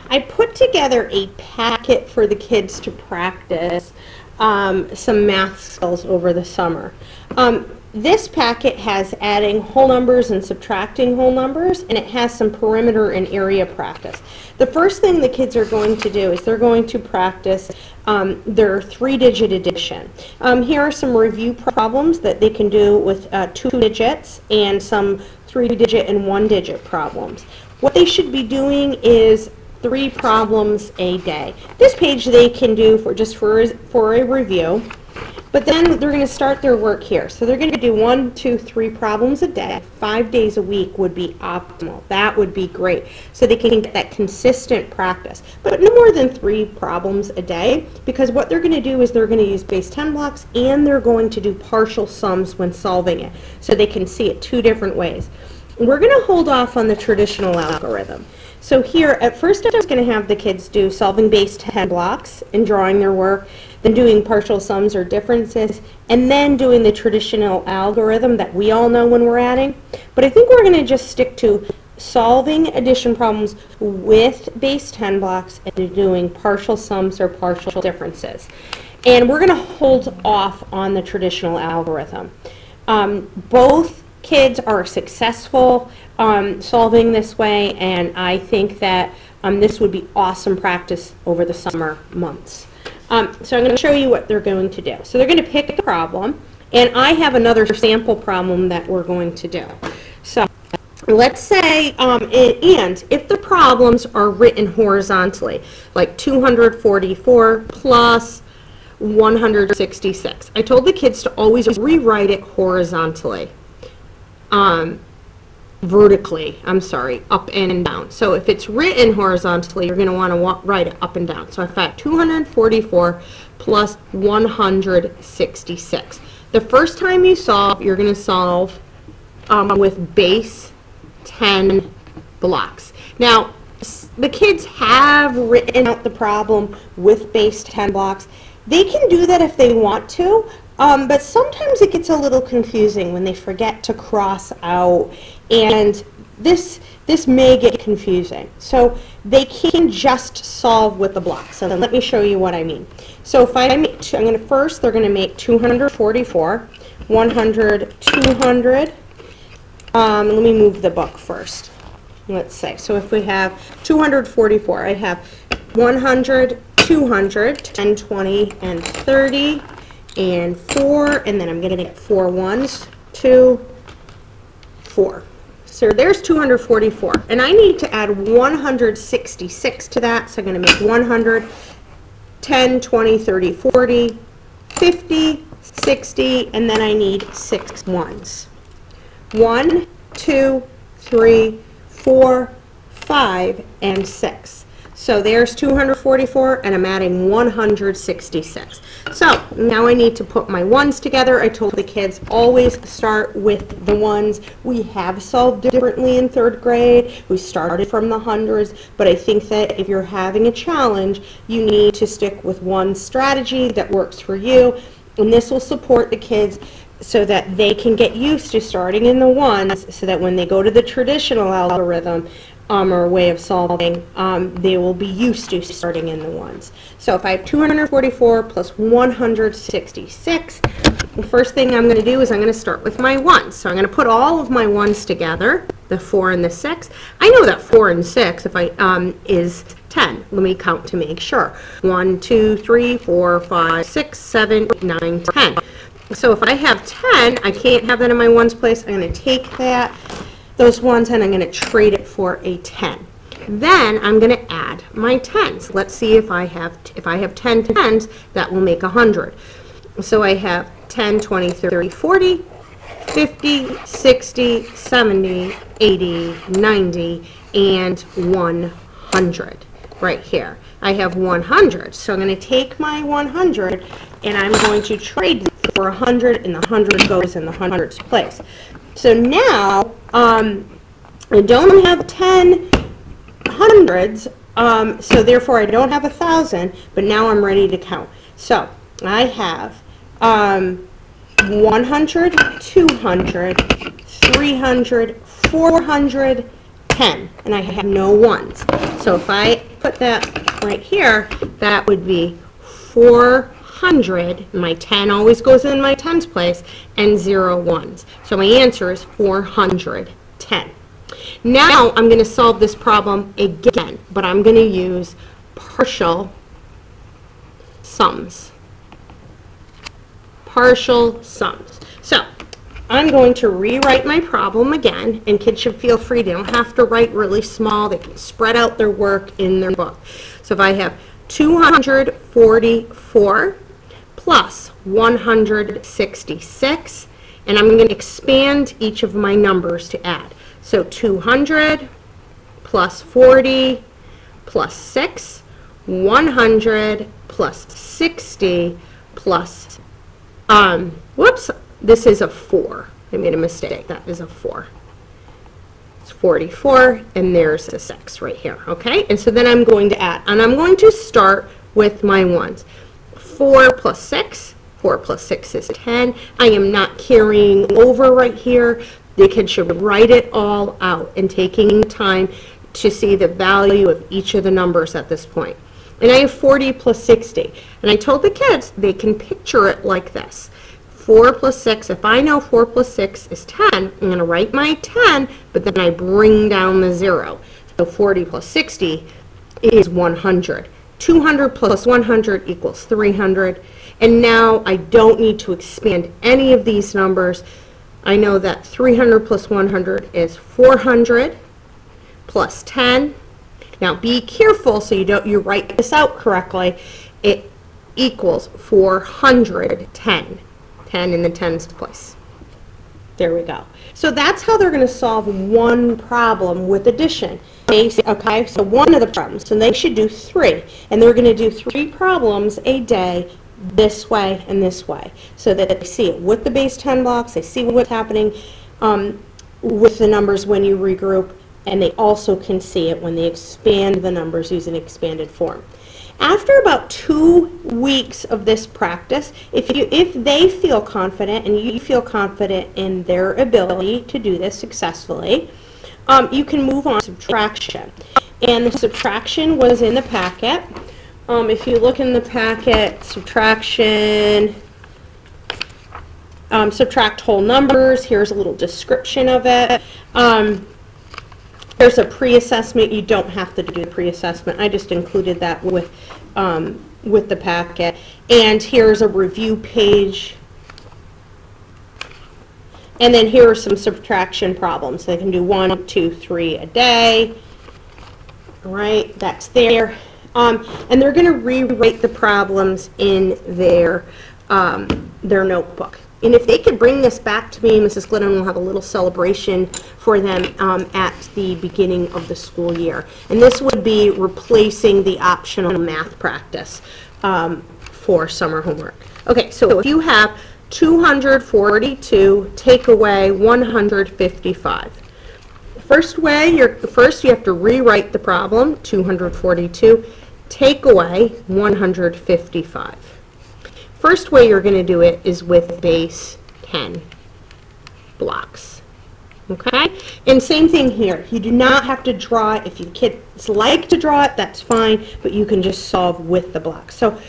I put together a packet for the kids to practice some math skills over the summer. This packet has adding whole numbers and subtracting whole numbers, and it has some perimeter and area practice. The first thing the kids are going to do is they're going to practice their 3-digit addition. Here are some review problems that they can do with 2 digits and some 3-digit and 1-digit problems. What they should be doing is 3 problems a day. This page they can do for a review, but then they're going to start their work here. So they're going to do 1, 2, 3 problems a day. 5 days a week would be optimal. That would be great. So they can get that consistent practice. But no more than 3 problems a day, because what they're going to do is they're going to use base 10 blocks, and they're going to do partial sums when solving it. So they can see it 2 different ways. We're going to hold off on the traditional algorithm. So here, at first I was going to have the kids do solving base 10 blocks and drawing their work, then doing partial sums or differences, and then doing the traditional algorithm that we all know when we're adding. But I think we're going to just stick to solving addition problems with base 10 blocks and doing partial sums or partial differences. And we're going to hold off on the traditional algorithm. Both kids are successful solving this way, and I think that this would be awesome practice over the summer months. So I'm going to show you what they're going to do. So they're going to pick a problem, and I have another sample problem that we're going to do. So let's say, and if the problems are written horizontally, like 244 plus 166, I told the kids to always rewrite it horizontally. Vertically, up and down. So if it's written horizontally, you're going to want to write it up and down. So I've got 244 plus 166. The first time you solve, you're going to solve with base 10 blocks. Now, the kids have written out the problem with base 10 blocks. They can do that if they want to. But sometimes it gets a little confusing when they forget to cross out, and this may get confusing. So they can just solve with the blocks. So then let me show you what I mean. So if they're going to make 244, 100, 200. Let me move the book first. Let's say, so if we have 244, I have 100, 200, 10, 20, and 30. And 4, and then I'm going to get 4 ones, 2, 4. So there's 244, and I need to add 166 to that, so I'm going to make 100, 10, 20, 30, 40, 50, 60, and then I need 6 ones. 1, 2, 3, 4, 5, and 6. So there's 244, and I'm adding 166. So now I need to put my ones together. I told the kids always start with the ones. We have solved differently in 3rd grade. We started from the hundreds, but I think that if you're having a challenge, you need to stick with one strategy that works for you, and this will support the kids so that they can get used to starting in the ones, so that when they go to the traditional algorithm, or way of solving, they will be used to starting in the ones. So if I have 244 plus 166, the first thing I'm going to do is I'm going to start with my ones. So I'm going to put all of my ones together, the 4 and the 6. I know that 4 and 6 if I is 10. Let me count to make sure. 1, 2, 3, 4, 5, 6, 7, 8, 9, 10. So if I have 10, I can't have that in my ones place. I'm going to take those ones, and I'm going to trade it for a 10. Then I'm going to add my 10s. Let's see if I have 10 10s, that will make 100. So I have 10, 20, 30, 40, 50, 60, 70, 80, 90, and 100 right here. I have 100. So I'm going to take my 100, and I'm going to trade it for 100, and the 100 goes in the hundreds place. So now, I don't have 10 hundreds, so therefore I don't have 1,000, but now I'm ready to count. So I have 100, 200, 300, 400, 10, and I have no ones. So if I put that right here, that would be 400. My 10 always goes in my tens place, and 0 ones. So my answer is 410. Now I'm going to solve this problem again, but I'm going to use partial sums. Partial sums. So I'm going to rewrite my problem again, and kids should feel free. They don't have to write really small. They can spread out their work in their book. So if I have 244 plus 166, and I'm going to expand each of my numbers to add. So 200 plus 40 plus 6, 100 plus 60 plus, whoops, this is a 4. I made a mistake. That is a 4. It's 44, and there's a 6 right here, okay? And so then I'm going to add, and I'm going to start with my ones. 4 plus 6. 4 plus 6 is 10. I am not carrying over right here. The kids should write it all out and taking time to see the value of each of the numbers at this point. And I have 40 plus 60. And I told the kids they can picture it like this. 4 plus 6, if I know 4 plus 6 is 10, I'm going to write my 10, but then I bring down the 0. So 40 plus 60 is 100. 200 plus 100 equals 300. And now I don't need to expand any of these numbers. I know that 300 plus 100 is 400 plus 10. Now be careful so you write this out correctly. It equals 410. 10 in the tens place. There we go. So that's how they're going to solve one problem with addition. Okay, so one of the problems. So they should do 3. And they're going to do 3 problems a day this way and this way, so that they see it with the base 10 blocks, they see what's happening with the numbers when you regroup, and they also can see it when they expand the numbers using expanded form. After about 2 weeks of this practice, if they feel confident and you feel confident in their ability to do this successfully, you can move on to subtraction. And the subtraction was in the packet. If you look in the packet, subtraction, subtract whole numbers. Here's a little description of it. There's a pre-assessment. You don't have to do the pre-assessment. I just included that with the packet. And here's a review page. And then here are some subtraction problems. They can do 1, 2, 3 a day. All right, that's there. And they're going to rewrite the problems in their notebook. And if they could bring this back to me, Mrs. Glidden will have a little celebration for them at the beginning of the school year. And this would be replacing the optional math practice for summer homework. Okay, so if you have 242, take away 155. First you have to rewrite the problem, 242, take away 155. First way you're going to do it is with base 10 blocks. Okay? And same thing here. You do not have to draw it. If your kids like to draw it, that's fine, but you can just solve with the blocks. So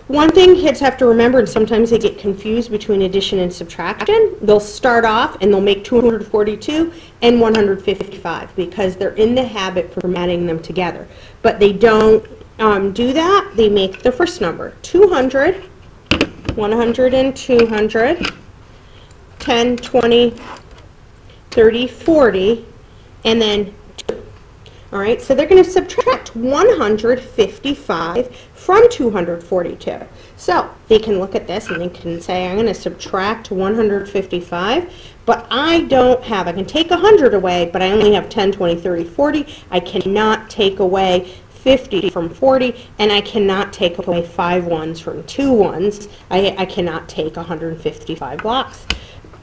one thing kids have to remember, and sometimes they get confused between addition and subtraction, they'll start off and they'll make 242 and 155 because they're in the habit for adding them together. But they don't do that. They make the first number, 200, 100 and 200, 10, 20, 30, 40, and then 2. All right, so they're going to subtract 155 from 242. So they can look at this and they can say, I'm going to subtract 155, but I can take 100 away, but I only have 10, 20, 30, 40. I cannot take away 50 from 40, and I cannot take away 5 ones from 2 ones. I cannot take 155 blocks,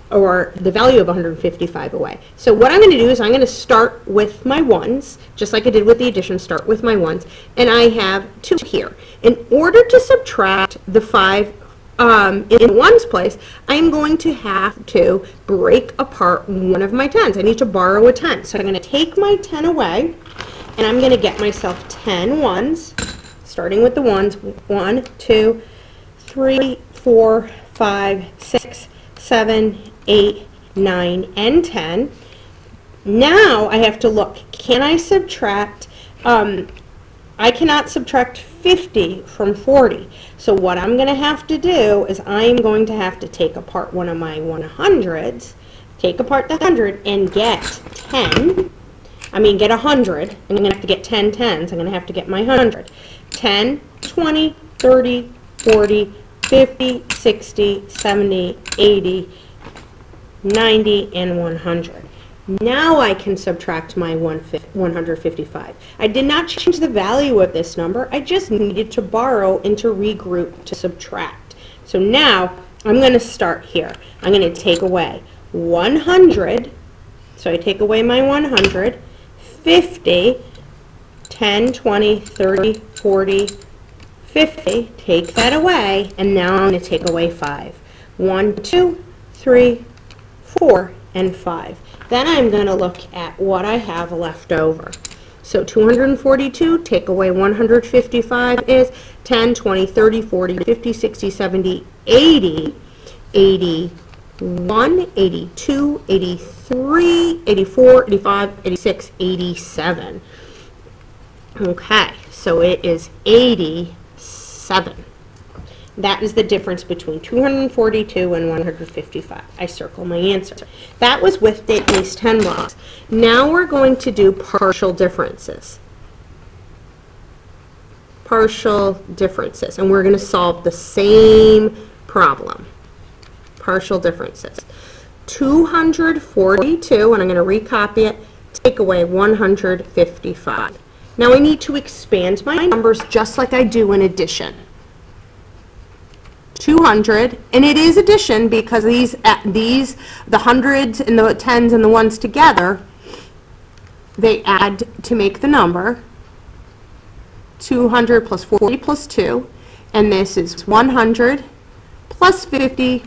or the value of 155 away. So what I'm going to do is I'm going to start with my ones, just like I did with the addition, start with my ones, and I have 2 here. In order to subtract the 5 in the ones place, I'm going to have to break apart one of my tens. I need to borrow a 10. So I'm going to take my 10 away, and I'm going to get myself 10 ones, starting with the ones. 1, 2, 3, 4, 5, 6, 7, 8, 9, and 10. Now I have to look, can I subtract, I cannot subtract 50 from 40. So what I'm going to have to do is I'm going to have to take apart one of my 100s, take apart the 100 and get 10. Get 100. I'm going to have to get 10 tens. I'm going to have to get my 100. 10, 20, 30, 40, 50, 60, 70, 80, 90, and 100. Now I can subtract my 155. I did not change the value of this number. I just needed to borrow and to regroup to subtract. So now I'm going to start here. I'm going to take away 100. So I take away my 100, 50, 10, 20, 30, 40, 50. Take that away. And now I'm going to take away 5. 1, 2, 3, 4, and 5. Then I'm going to look at what I have left over. So 242, take away 155 is 10, 20, 30, 40, 50, 60, 70, 80, 81, 82, 83, 84, 85, 86, 87. Okay, so it is 87. That is the difference between 242 and 155. I circle my answer. That was with these 10 blocks. Now we're going to do partial differences. Partial differences. And we're going to solve the same problem. Partial differences. 242, and I'm going to recopy it, take away 155. Now I need to expand my numbers just like I do in addition. 200, and it is addition because the hundreds and the tens and the ones together, they add to make the number. 200 plus 40 plus 2, and this is 100 plus 50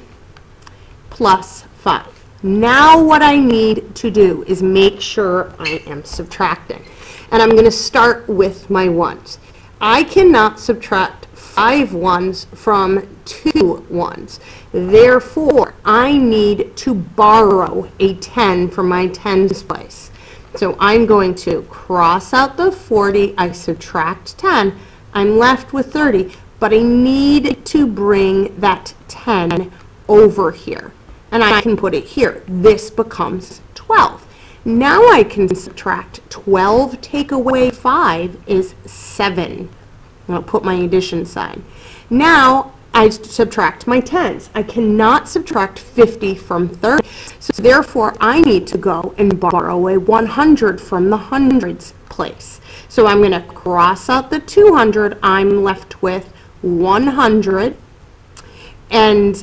plus 5. Now what I need to do is make sure I am subtracting. And I'm going to start with my ones. I cannot subtract 5 ones from 2 ones. Therefore, I need to borrow a 10 from my tens place. So I'm going to cross out the 40, I subtract 10, I'm left with 30, but I need to bring that 10 over here. And I can put it here. This becomes 12. Now I can subtract 12, take away 5 is 7. I'll put my addition sign. Now I subtract my tens. I cannot subtract 50 from 30. So therefore, I need to go and borrow a 100 from the hundreds place. So I'm going to cross out the 200. I'm left with 100. I'm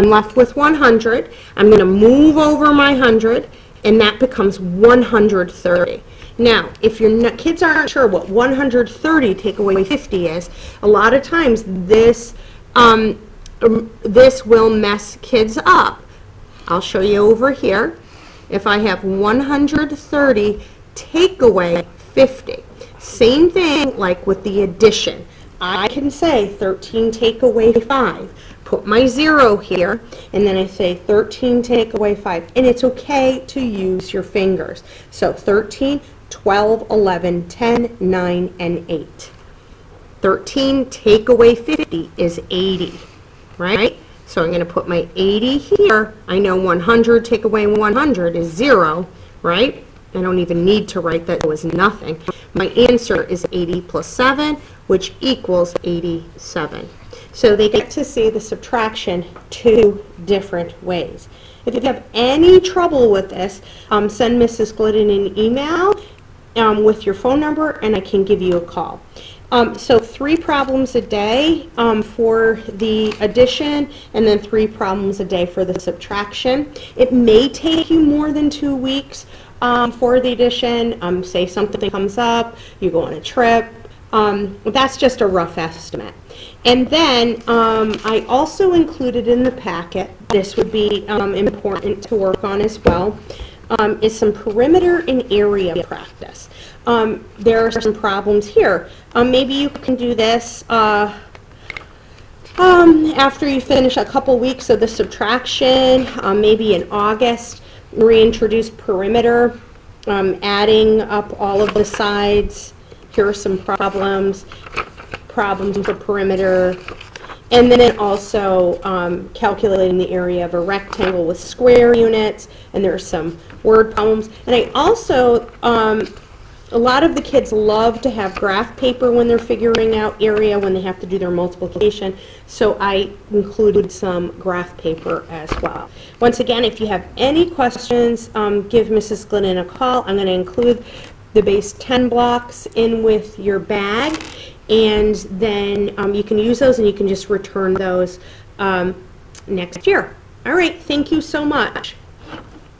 left with 100. I'm going to move over my 100, and that becomes 130. Now, if your kids aren't sure what 130 take away 50 is, a lot of times this will mess kids up. I'll show you over here. If I have 130 take away 50, same thing like with the addition. I can say 13 take away 5. Put my 0 here, and then I say 13 take away 5. And it's okay to use your fingers. So 13, 12, 11, 10, 9, and 8. 13 take away 50 is 80, right? So I'm going to put my 80 here. I know 100 take away 100 is 0, right? I don't even need to write that. It was nothing. My answer is 80 plus 7, which equals 87. So they get to see the subtraction 2 different ways. If you have any trouble with this, send Mrs. Glidden an email with your phone number, and I can give you a call. So 3 problems a day for the addition, and then 3 problems a day for the subtraction. It may take you more than 2 weeks for the addition. Say something comes up, you go on a trip, That's just a rough estimate. And then I also included in the packet, this would be important to work on as well, is some perimeter and area practice. There are some problems here. Maybe you can do this after you finish a couple weeks of the subtraction, maybe in August, reintroduce perimeter, adding up all of the sides. Here are some problems with the perimeter, and then also calculating the area of a rectangle with square units, and there are some word problems. And I also, a lot of the kids love to have graph paper when they're figuring out area, when they have to do their multiplication, so I included some graph paper as well. Once again, if you have any questions, give Mrs. Glidden a call. I'm going to include the base 10 blocks in with your bag, and then you can use those and you can just return those next year. All right, thank you so much.